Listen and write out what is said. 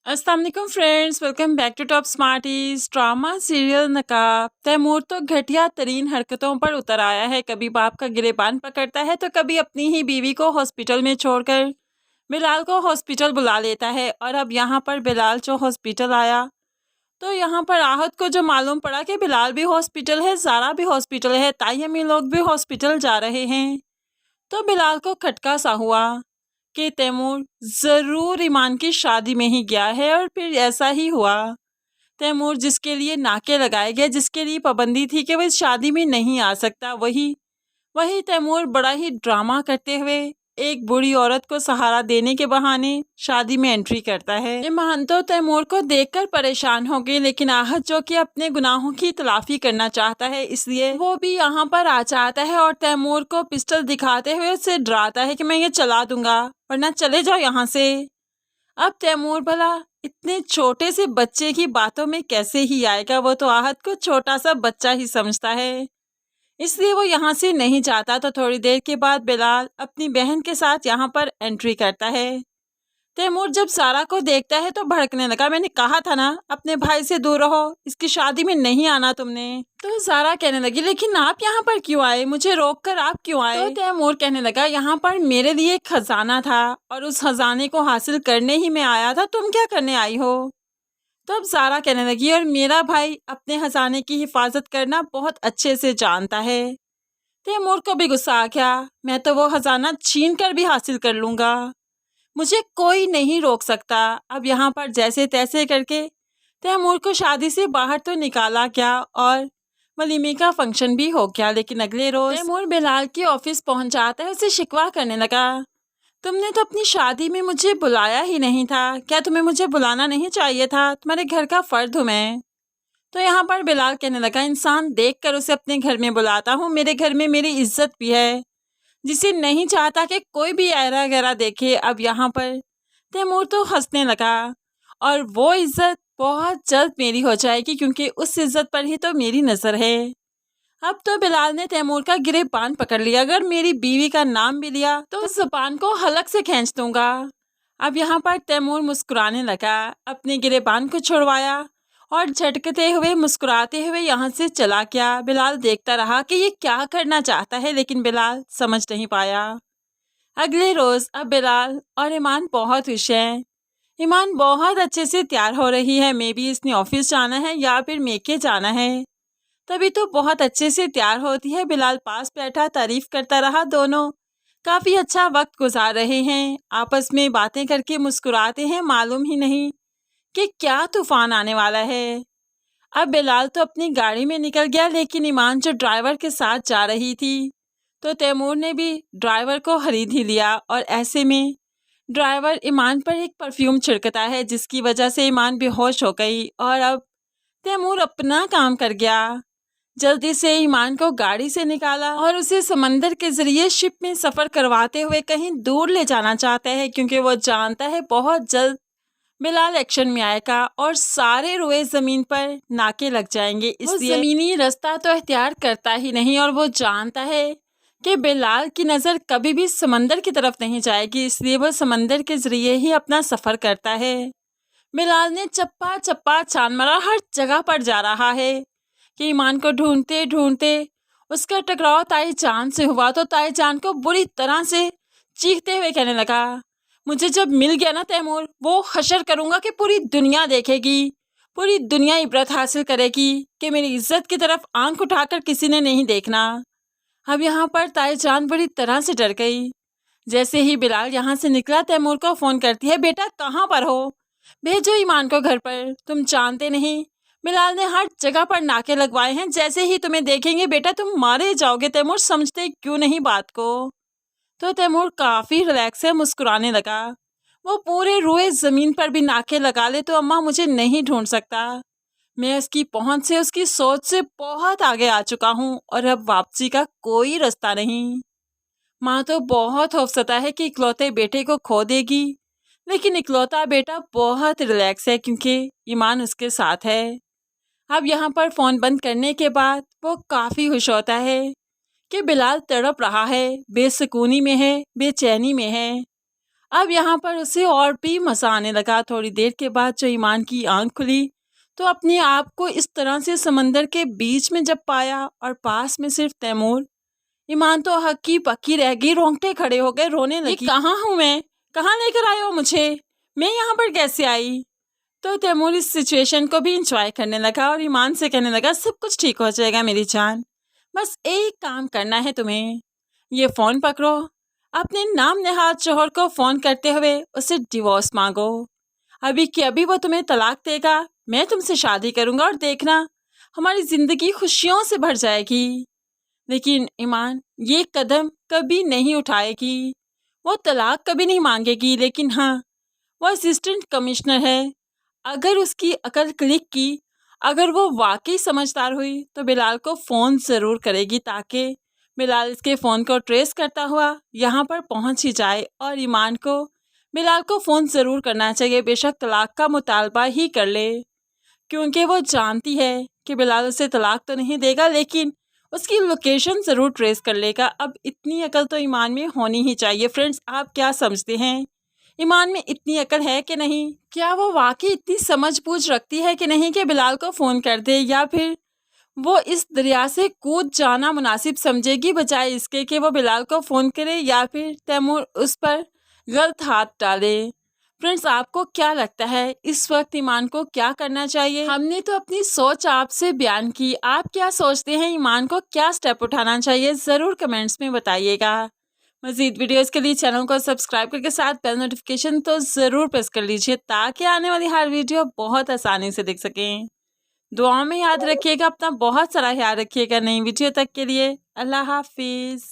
अस्सलाम वालेकुम friends, welcome back to top smarties. Drama serial Naqab Taimur तो घटिया तरीन हरकतों पर उतर आया है। कभी बाप का गिरेबान पकड़ता है तो कभी अपनी ही बीवी को हॉस्पिटल में छोड़कर बिलाल को हॉस्पिटल बुला लेता है। और अब यहाँ पर बिलाल जो हॉस्पिटल आया तो यहाँ पर आहत को जो मालूम पड़ा कि बिलाल भी हॉस्पिटल है, ज़ारा भी हॉस्पिटल है, तायमी लोग भी हॉस्पिटल जा रहे हैं। तो बिलाल को खटका सा हुआ कि तैमूर ज़रूर ईमान की शादी में ही गया है। और फिर ऐसा ही हुआ। तैमूर जिसके लिए नाके लगाए गए, जिसके लिए पाबंदी थी कि वह इस शादी में नहीं आ सकता, वही वही तैमूर बड़ा ही ड्रामा करते हुए एक बूढ़ी औरत को सहारा देने के बहाने शादी में एंट्री करता है। ईमान तो तैमूर को देखकर परेशान हो गई, लेकिन आहत जो कि अपने गुनाहों की तलाफी करना चाहता है, इसलिए वो भी यहाँ पर आ जाता है और तैमूर को पिस्टल दिखाते हुए उससे डराता है कि मैं ये चला दूंगा वरना चले जाओ यहाँ से। अब तैमूर भला इतने छोटे से बच्चे की बातों में कैसे ही आएगा, वो तो आहत को छोटा सा बच्चा ही समझता है, इसलिए वो यहाँ से नहीं जाता। तो थोड़ी देर के बाद बिलाल अपनी बहन के साथ यहाँ पर एंट्री करता है। तैमूर जब सारा को देखता है तो भड़कने लगा, मैंने कहा था ना अपने भाई से दूर रहो, इसकी शादी में नहीं आना तुमने। तो सारा कहने लगी, लेकिन आप यहाँ पर क्यों आए, मुझे रोक कर आप क्यों आए। तो तैमूर कहने लगा, यहाँ पर मेरे लिए एक खजाना था और उस खजाने को हासिल करने ही मैं आया था, तुम क्या करने आई हो। तो अब सारा कहने लगी, और मेरा भाई अपने खजाने की हिफाजत करना बहुत अच्छे से जानता है। तैमूर को भी गुस्सा आ गया, मैं तो वो खजाना छीन कर भी हासिल कर लूँगा, मुझे कोई नहीं रोक सकता। अब यहाँ पर जैसे तैसे करके तैमूर को शादी से बाहर तो निकाला गया और वलीमे का फंक्शन भी हो गया। लेकिन अगले रोज तैमूर बिलाल के ऑफिस पहुँच जाता है, उसे शिकवा करने लगा, तुमने तो अपनी शादी में मुझे बुलाया ही नहीं था, क्या तुम्हें मुझे बुलाना नहीं चाहिए था, तुम्हारे घर का फर्द हूँ मैं। तो यहाँ पर बिलाल कहने लगा, इंसान देखकर उसे अपने घर में बुलाता हूँ, मेरे घर में मेरी इज्जत भी है, जिसे नहीं चाहता कि कोई भी ऐरा गैरा देखे। अब यहाँ पर तैमूर तो हंसने लगा, और वो इज्जत बहुत जल्द मेरी हो जाएगी, क्योंकि उस इज्जत पर ही तो मेरी नज़र है। अब तो बिलाल ने तैमूर का गिरेबान पकड़ लिया, अगर मेरी बीवी का नाम भी लिया तो उस ज़बान को हलक से खींच दूंगा। अब यहाँ पर तैमूर मुस्कुराने लगा, अपने गिरेबान को छुड़वाया और झटकते हुए मुस्कुराते हुए यहाँ से चला गया। बिलाल देखता रहा कि ये क्या करना चाहता है, लेकिन बिलाल समझ नहीं पाया। अगले रोज़ अब बिलाल और ईमान बहुत खुश हैं। ईमान बहुत अच्छे से तैयार हो रही है, मे बी इसने ऑफिस जाना है या फिर मेके जाना है, तभी तो बहुत अच्छे से तैयार होती है। बिलाल पास बैठा तारीफ करता रहा, दोनों काफ़ी अच्छा वक्त गुजार रहे हैं, आपस में बातें करके मुस्कुराते हैं, मालूम ही नहीं कि क्या तूफान आने वाला है। अब बिलाल तो अपनी गाड़ी में निकल गया, लेकिन ईमान जो ड्राइवर के साथ जा रही थी, तो तैमूर ने भी ड्राइवर को खरीद ही लिया। और ऐसे में ड्राइवर ईमान पर एक परफ्यूम छिड़कता है, जिसकी वजह से ईमान बेहोश हो गई। और अब तैमूर अपना काम कर गया, जल्दी से ईमान को गाड़ी से निकाला और उसे समंदर के जरिए शिप में सफ़र करवाते हुए कहीं दूर ले जाना चाहता है, क्योंकि वो जानता है बहुत जल्द बिलाल एक्शन में आएगा और सारे रोए ज़मीन पर नाके लग जाएंगे। इसलिए ज़मीनी रास्ता तो इख्तियार करता ही नहीं, और वो जानता है कि बिलाल की नज़र कभी भी समंदर की तरफ नहीं जाएगी, इसलिए वो समंदर के ज़रिए ही अपना सफ़र करता है। बिलाल ने चप्पा चप्पा छान मारा, हर जगह पर जा रहा है कि ईमान को ढूंढते ढूंढते उसका टकराव ताईजान से हुआ। तो ताईजान को बुरी तरह से चीखते हुए कहने लगा, मुझे जब मिल गया ना तैमूर, वो हशर करूँगा कि पूरी दुनिया देखेगी, पूरी दुनिया इबरत हासिल करेगी कि मेरी इज्जत की तरफ आंख उठाकर किसी ने नहीं देखना। अब यहाँ पर ताईजान बड़ी तरह से डर गई। जैसे ही बिलाल यहाँ से निकला, तैमूर को फ़ोन करती है, बेटा कहाँ पर हो, भेजो ईमान को घर पर, तुम जानते नहीं बिलाल ने हर जगह पर नाके लगवाए हैं, जैसे ही तुम्हें देखेंगे बेटा तुम मारे जाओगे। तैमूर समझते क्यों नहीं बात को। तो तैमूर काफ़ी रिलैक्स है, मुस्कुराने लगा, वो पूरे रोए ज़मीन पर भी नाके लगा ले तो अम्मा मुझे नहीं ढूंढ सकता, मैं उसकी पहुंच से, उसकी सोच से बहुत आगे आ चुका हूँ और अब वापसी का कोई रास्ता नहीं। माँ तो बहुत खौफसता है कि इकलौते बेटे को खो देगी, लेकिन इकलौता बेटा बहुत रिलैक्स है क्योंकि ईमान उसके साथ है। अब यहाँ पर फ़ोन बंद करने के बाद वो काफ़ी खुश होता है कि बिलाल तड़प रहा है, बेसुकूनी में है, बेचैनी में है। अब यहाँ पर उसे और भी मज़ा आने लगा। थोड़ी देर के बाद जो ईमान की आंख खुली तो अपने आप को इस तरह से समंदर के बीच में जब पाया और पास में सिर्फ तैमूर, ईमान तो हक्की पक्की रह गई, रोंगटे खड़े हो गए, रोने लगी। कहाँ हूँ मैं? कहाँ लेकर आए हो मुझे? मैं यहाँ पर कैसे आई? तो तैमूर इस सिचुएशन को भी इंजॉय करने लगा और ईमान से कहने लगा, सब कुछ ठीक हो जाएगा मेरी जान, बस एक काम करना है तुम्हें, ये फ़ोन पकड़ो, अपने नाम नेहाद शोहर को फ़ोन करते हुए उससे डिवोर्स मांगो। अभी कि अभी वो तुम्हें तलाक देगा, मैं तुमसे शादी करूँगा और देखना हमारी ज़िंदगी खुशियों से भर जाएगी। लेकिन ईमान ये कदम कभी नहीं उठाएगी, वो तलाक कभी नहीं मांगेगी, लेकिन हाँ, वो असिस्टेंट कमिश्नर है, अगर उसकी अकल क्लिक की, अगर वो वाकई समझदार हुई तो बिलाल को फ़ोन ज़रूर करेगी ताकि बिलाल इसके फ़ोन को ट्रेस करता हुआ यहाँ पर पहुँच ही जाए। और ईमान को बिलाल को फ़ोन ज़रूर करना चाहिए, बेशक तलाक का मुतालबा ही कर ले, क्योंकि वो जानती है कि बिलाल उसे तलाक तो नहीं देगा लेकिन उसकी लोकेशन ज़रूर ट्रेस कर लेगा। अब इतनी अकल तो ईमान में होनी ही चाहिए। फ्रेंड्स, आप क्या समझते हैं, ईमान में इतनी अकल है कि नहीं? क्या वो वाकई इतनी समझ बूझ रखती है कि नहीं कि बिलाल को फ़ोन कर दे, या फिर वो इस दरिया से कूद जाना मुनासिब समझेगी बजाय इसके कि वो बिलाल को फ़ोन करे या फिर तैमूर उस पर गलत हाथ डाले? फ्रेंड्स, आपको क्या लगता है इस वक्त ईमान को क्या करना चाहिए? हमने तो अपनी सोच आपसे बयान की, आप क्या सोचते हैं, ईमान को क्या स्टेप उठाना चाहिए? ज़रूर कमेंट्स में बताइएगा। मज़ीद वीडियोस के लिए चैनल को सब्सक्राइब करके साथ बेल नोटिफिकेशन तो ज़रूर प्रेस कर लीजिए ताकि आने वाली हर वीडियो बहुत आसानी से देख सकें। दुआ में याद रखिएगा, अपना बहुत सारा ख्याल रखिएगा। नई वीडियो तक के लिए अल्लाह हाफिज़।